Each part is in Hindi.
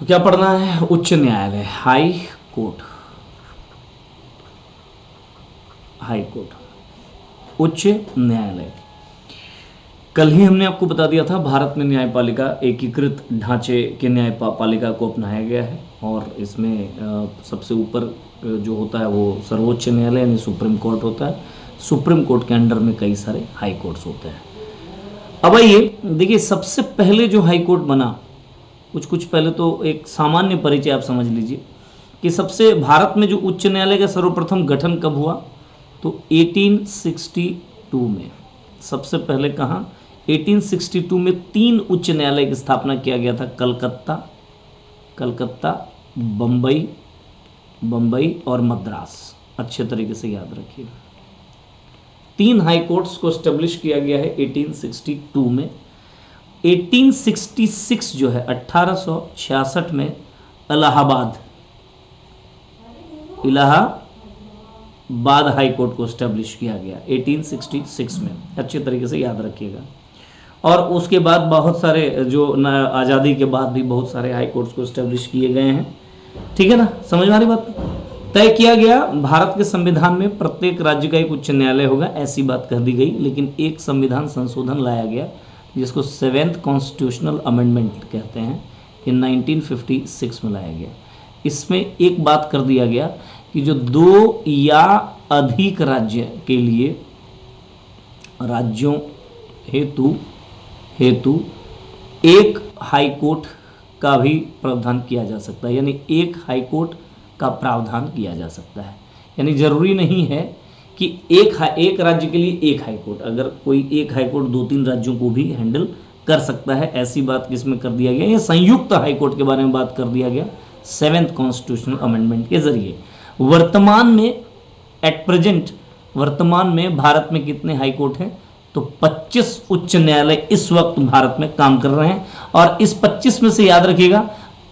तो क्या पढ़ना है? उच्च न्यायालय, हाई कोर्ट, हाई कोर्ट, उच्च न्यायालय। कल ही हमने आपको बता दिया था भारत में न्यायपालिका एकीकृत ढांचे के न्यायपालिका को अपनाया गया है और इसमें सबसे ऊपर जो होता है वो सर्वोच्च न्यायालय यानी सुप्रीम कोर्ट होता है। सुप्रीम कोर्ट के अंडर में कई सारे हाई कोर्ट्स होते हैं। अब आइए देखिए, सबसे पहले जो हाई कोर्ट बना, कुछ पहले तो एक सामान्य परिचय आप समझ लीजिए कि सबसे भारत में जो उच्च न्यायालय का सर्वप्रथम गठन कब हुआ, तो 1862 में। सबसे पहले कहाँ? 1862 में 3 उच्च न्यायालय की स्थापना किया गया था। कलकत्ता, बम्बई और मद्रास। अच्छे तरीके से याद रखिए, 3 हाई कोर्ट्स को एस्टेब्लिश किया गया है 1862 में। 1866 जो है 1866 में इलाहाबाद हाई कोर्ट को एस्टेब्लिश किया गया 1866 में। अच्छे तरीके से याद रखिएगा। और उसके बाद बहुत सारे जो आज़ादी के बाद भी बहुत सारे हाई कोर्ट्स को एस्टेब्लिश किए गए हैं। ठीक है ना, समझ में आ रही बात? तय किया गया भारत के संविधान में प्रत्येक राज्य का एक उच्च न्यायालय होगा, ऐसी बात कह दी गई। लेकिन एक संविधान संशोधन लाया गया जिसको 7th कॉन्स्टिट्यूशनल अमेंडमेंट कहते हैं, ये 1956 में लाया गया। इसमें एक बात कर दिया गया कि जो 2 या अधिक राज्य के लिए राज्यों हेतु एक हाई कोर्ट का भी प्रावधान किया जा सकता है, यानी एक हाई कोर्ट का प्रावधान किया जा सकता है। यानी जरूरी नहीं है कि एक राज्य के लिए एक हाई कोर्ट, अगर कोई एक हाई कोर्ट 2-3 राज्यों को भी हैंडल कर सकता है, ऐसी बात किसमें कर दिया गया? ये संयुक्त हाई कोर्ट के बारे में बात कर दिया गया 7th कॉन्स्टिट्यूशनल अमेंडमेंट के जरिए। वर्तमान में भारत में कितने हाई कोर्ट हैं? तो 25 उच्च न्यायालय इस वक्त भारत में काम कर रहे हैं। और इस 25 में से याद रखिएगा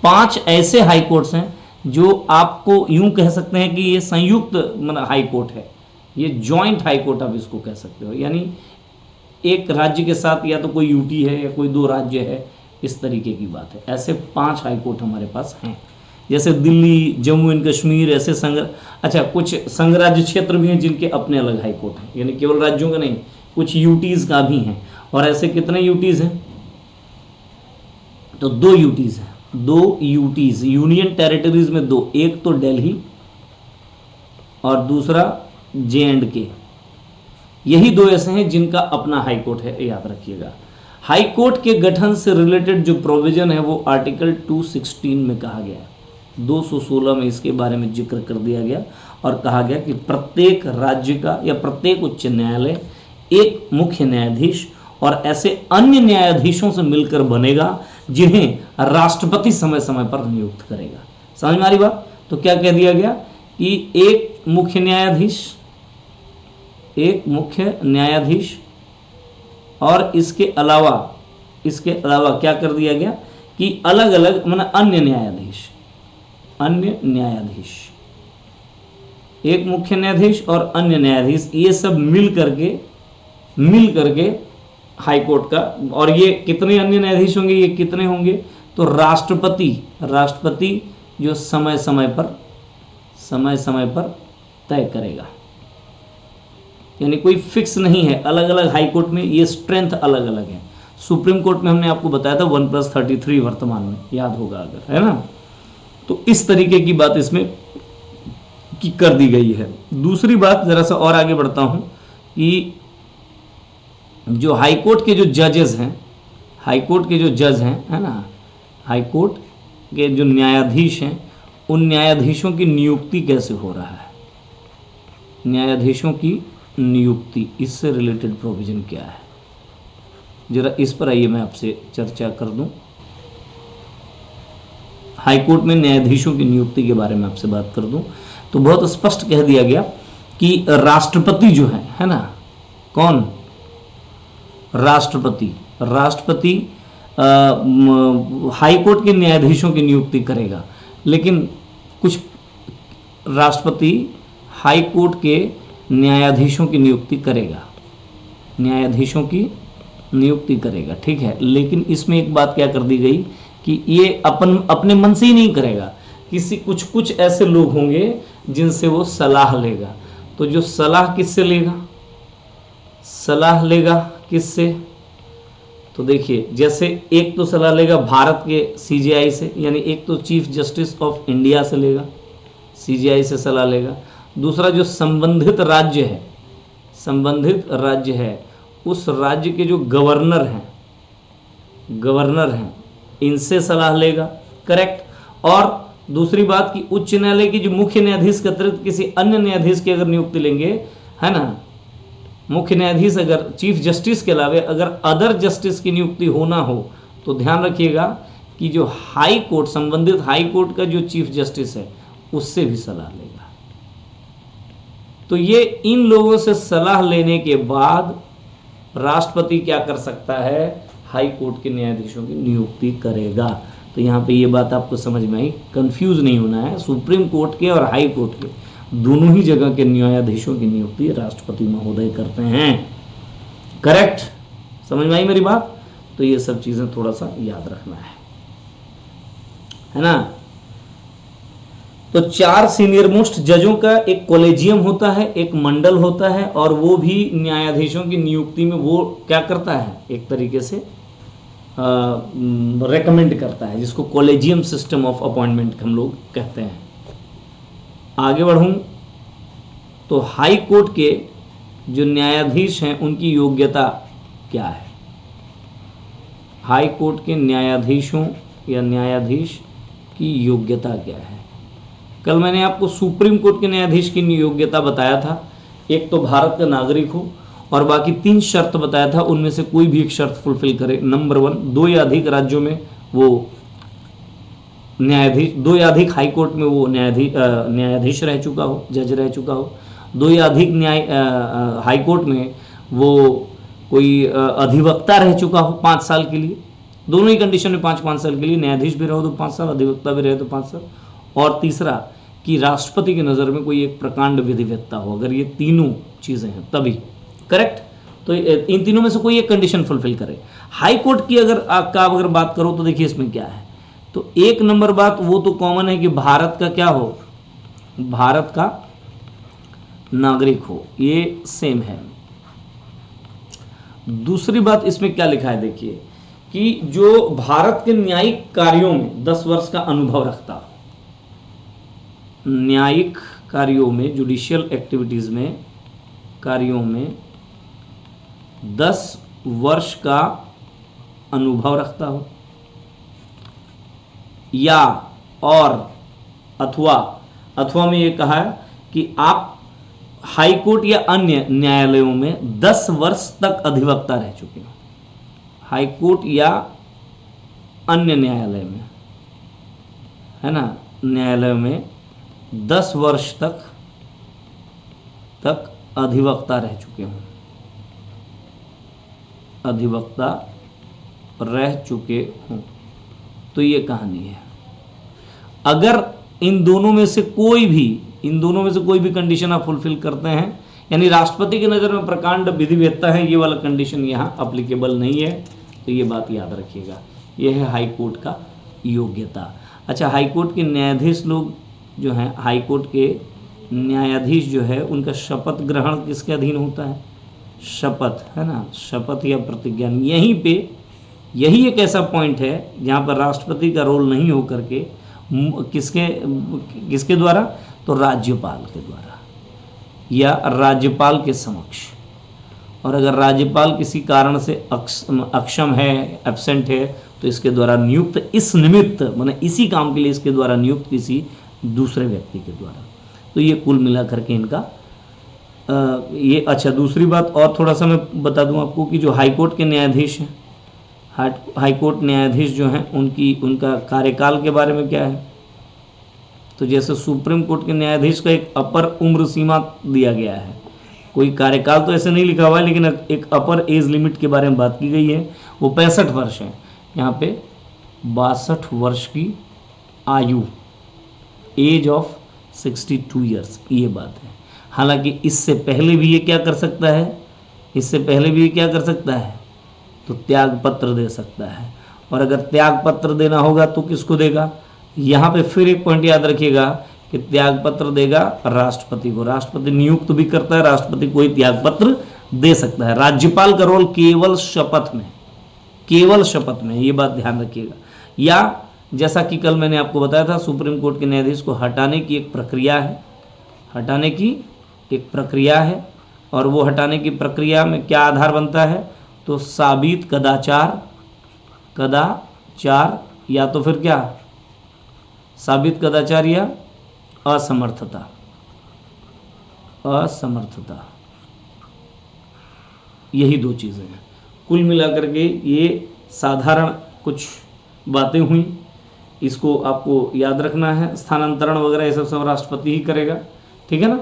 5 ऐसे हाई कोर्ट्स हैं जो आपको यूं कह सकते हैं कि ये संयुक्त हाई कोर्ट है, ये जॉइंट हाई कोर्ट आप इसको कह सकते हो। यानी एक राज्य के साथ या तो कोई यूटी है या कोई 2 राज्य है, इस तरीके की बात है। ऐसे 5 हाई कोर्ट हमारे पास हैं, जैसे दिल्ली, जम्मू एंड कश्मीर, ऐसे कुछ संघ राज्य क्षेत्र भी हैं जिनके अपने अलग हाई कोर्ट हैं, यानी केवल राज्यों का नहीं, कुछ यूटीज का भी हैं। और ऐसे कितने यूटीज हैं? तो 2 यूटीज हैं, 2 यूटीज, यूनियन टेरिटरीज में 2, एक तो दिल्ली और दूसरा J&K। यही 2 ऐसे हैं जिनका अपना हाई कोर्ट है, याद रखिएगा। हाई कोर्ट के गठन से रिलेटेड जो प्रोविजन है वो आर्टिकल 216 में कहा गया है, 216 में इसके बारे में जिक्र कर दिया गया और कहा गया कि प्रत्येक राज्य का या प्रत्येक उच्च न्यायालय एक मुख्य न्यायाधीश और ऐसे अन्य न्यायाधीशों से मिलकर बनेगा जिन्हें राष्ट्रपति समय समय पर नियुक्त करेगा। समझ में आ रही बात? तो क्या कह दिया गया कि एक मुख्य न्यायाधीश और इसके अलावा क्या कर दिया गया कि अलग अलग अन्य न्यायाधीश, एक मुख्य न्यायाधीश और अन्य न्यायाधीश, ये सब मिल करके हाई कोर्ट का। और ये कितने अन्य न्यायाधीश होंगे? ये कितने होंगे? तो राष्ट्रपति जो समय समय पर तय करेगा, यानी कोई फिक्स नहीं है। अलग अलग हाई कोर्ट में ये स्ट्रेंथ अलग अलग है। सुप्रीम कोर्ट में हमने आपको बताया था 1+33 वर्तमान में, याद होगा अगर, है ना? तो इस तरीके की बात इसमें की कर दी गई है। दूसरी बात, जरा सा और आगे बढ़ता हूं कि जो हाई कोर्ट के जो जजेस हैं, है ना, हाई कोर्ट के जो न्यायाधीश हैं, उन न्यायाधीशों की नियुक्ति कैसे हो रहा है? न्यायाधीशों की नियुक्ति, इससे रिलेटेड प्रोविजन क्या है? जरा इस पर आइए मैं आपसे चर्चा कर दूं। हाई कोर्ट में न्यायाधीशों की नियुक्ति के बारे में आपसे बात कर दूं तो बहुत स्पष्ट कह दिया गया कि राष्ट्रपति जो है ना, कौन? राष्ट्रपति हाई कोर्ट के न्यायाधीशों की नियुक्ति करेगा। लेकिन कुछ राष्ट्रपति हाई कोर्ट के न्यायाधीशों की नियुक्ति करेगा, ठीक है। लेकिन इसमें एक बात क्या कर दी गई कि ये अपने मन से ही नहीं करेगा, किसी कुछ ऐसे लोग होंगे जिनसे वो सलाह लेगा। तो जो सलाह किससे लेगा, सलाह लेगा किससे, तो देखिए जैसे एक तो सलाह लेगा भारत के सीजीआई से, यानी एक तो चीफ जस्टिस ऑफ इंडिया से लेगा, सीजीआई से सलाह लेगा। दूसरा जो संबंधित राज्य है, संबंधित राज्य है उस राज्य के जो गवर्नर हैं इनसे सलाह लेगा, करेक्ट। और दूसरी बात कि उच्च न्यायालय की जो मुख्य न्यायाधीश के अतिरिक्त किसी अन्य न्यायाधीश की अगर नियुक्ति लेंगे, है ना, मुख्य न्यायाधीश अगर चीफ जस्टिस के अलावा अगर अदर जस्टिस की नियुक्ति होना हो तो ध्यान रखिएगा कि जो हाई कोर्ट, संबंधित हाई कोर्ट का जो चीफ जस्टिस है उससे भी सलाह लेगा। तो ये इन लोगों से सलाह लेने के बाद राष्ट्रपति क्या कर सकता है, हाई कोर्ट के न्यायाधीशों की नियुक्ति करेगा। तो यहाँ पे ये बात आपको समझ में आई, कंफ्यूज नहीं होना है। सुप्रीम कोर्ट के और हाई कोर्ट के दोनों ही जगह के न्यायाधीशों की नियुक्ति राष्ट्रपति महोदय करते हैं, करेक्ट। समझ में आई मेरी बात। तो ये सब चीजें थोड़ा सा याद रखना है ना। तो 4 सीनियर मोस्ट जजों का एक कॉलेजियम होता है, एक मंडल होता है, और वो भी न्यायाधीशों की नियुक्ति में वो क्या करता है, एक तरीके से रेकमेंड करता है, जिसको कॉलेजियम सिस्टम ऑफ अपॉइंटमेंट हम लोग कहते हैं। आगे बढ़ूं तो हाई कोर्ट के जो न्यायाधीश हैं उनकी योग्यता क्या है, हाई कोर्ट के न्यायाधीशों या न्यायाधीश की योग्यता क्या है। कल मैंने आपको सुप्रीम कोर्ट के न्यायाधीश की योग्यता बताया था, एक तो भारत का नागरिक हो और बाकी 3 शर्त बताया था, उनमें से कोई भी एक शर्त फुलफिल करे। नंबर 1, 2 या अधिक राज्यों में वो न्यायाधीश, 2 या अधिक हाई कोर्ट में वो न्यायाधीश रह चुका हो, जज रह चुका हो। 2 या अधिक हाई कोर्ट में वो कोई अधिवक्ता रह चुका हो 5 साल के लिए, दोनों ही कंडीशन में 5-5 साल के लिए, न्यायाधीश भी रहो तो 5 साल, अधिवक्ता भी रहे तो 5 साल। और तीसरा कि राष्ट्रपति की नज़र में कोई एक प्रकांड विधिवेत्ता हो। अगर ये तीनों चीज़ें हैं तभी, करेक्ट। तो इन तीनों में से कोई एक कंडीशन फुलफिल करे। हाई कोर्ट की अगर बात करो तो देखिए इसमें क्या है, तो 1 नंबर बात वो तो कॉमन है कि भारत का क्या हो, भारत का नागरिक हो, ये सेम है। दूसरी बात इसमें क्या लिखा है देखिए कि जो भारत के न्यायिक कार्यों में 10 वर्ष का अनुभव रखता हो, न्यायिक कार्यों में, जुडिशियल एक्टिविटीज में, कार्यों में 10 वर्ष का अनुभव रखता हो, या और अथवा में ये कहा है कि आप हाई कोर्ट या अन्य न्यायालयों में 10 वर्ष तक अधिवक्ता रह चुके हो। हाई कोर्ट या अन्य न्यायालय में, है ना, न्यायालय में 10 वर्ष तक अधिवक्ता रह चुके हों, अधिवक्ता रह चुके हों। तो ये कहानी है। अगर इन दोनों में से कोई भी कंडीशन आप फुलफिल करते हैं, यानी राष्ट्रपति की नज़र में प्रकांड विधिवेत्ता है, ये वाला कंडीशन यहाँ अप्लीकेबल नहीं है, तो ये बात याद रखिएगा। ये है हाई कोर्ट का योग्यता। अच्छा, हाई कोर्ट के न्यायाधीश लोग जो हैं, हाई कोर्ट के न्यायाधीश जो है उनका शपथ ग्रहण किसके अधीन होता है, शपथ, है ना, शपथ या प्रतिज्ञा। यही एक ऐसा पॉइंट है जहाँ पर राष्ट्रपति का रोल नहीं हो करके किसके द्वारा, तो राज्यपाल के द्वारा या राज्यपाल के समक्ष। और अगर राज्यपाल किसी कारण से अक्षम है, एब्सेंट है, तो इसके द्वारा नियुक्त, इस निमित्त माने इसी काम के लिए इसके द्वारा नियुक्त किसी दूसरे व्यक्ति के द्वारा। तो ये कुल मिला करके इनका ये। अच्छा, दूसरी बात और थोड़ा सा मैं बता दूं आपको कि जो हाई कोर्ट के न्यायाधीश हैं, हाई कोर्ट न्यायाधीश जो हैं उनका कार्यकाल के बारे में क्या है। तो जैसे सुप्रीम कोर्ट के न्यायाधीश का एक अपर उम्र सीमा दिया गया है, कोई कार्यकाल तो ऐसे नहीं लिखा हुआ है, लेकिन एक अपर एज लिमिट के बारे में बात की गई है, वो 65 वर्ष है। यहाँ पे 62 वर्ष की आयु, एज ऑफ 62 ईयर्स, ये बात है। हालांकि इससे पहले भी ये क्या कर सकता है, तो त्याग पत्र दे सकता है। और अगर त्याग पत्र देना होगा तो किसको देगा। यहाँ पे फिर एक पॉइंट याद रखिएगा कि त्याग पत्र देगा राष्ट्रपति को। राष्ट्रपति नियुक्त भी करता है, राष्ट्रपति कोई त्याग पत्र दे सकता है। राज्यपाल का रोल केवल शपथ में, केवल शपथ में, ये बात ध्यान रखिएगा। या जैसा कि कल मैंने आपको बताया था, सुप्रीम कोर्ट के न्यायाधीश को हटाने की एक प्रक्रिया है, हटाने की एक प्रक्रिया है, और वो हटाने की प्रक्रिया में क्या आधार बनता है, तो साबित कदाचार, कदाचार या तो फिर क्या, साबित कदाचार या असमर्थता, असमर्थता, यही दो चीज़ें हैं। कुल मिलाकर के ये साधारण कुछ बातें हुई, इसको आपको याद रखना है। स्थानांतरण वगैरह ये सब राष्ट्रपति ही करेगा, ठीक है ना।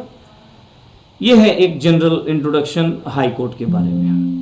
ये है एक जनरल इंट्रोडक्शन हाई कोर्ट के बारे में।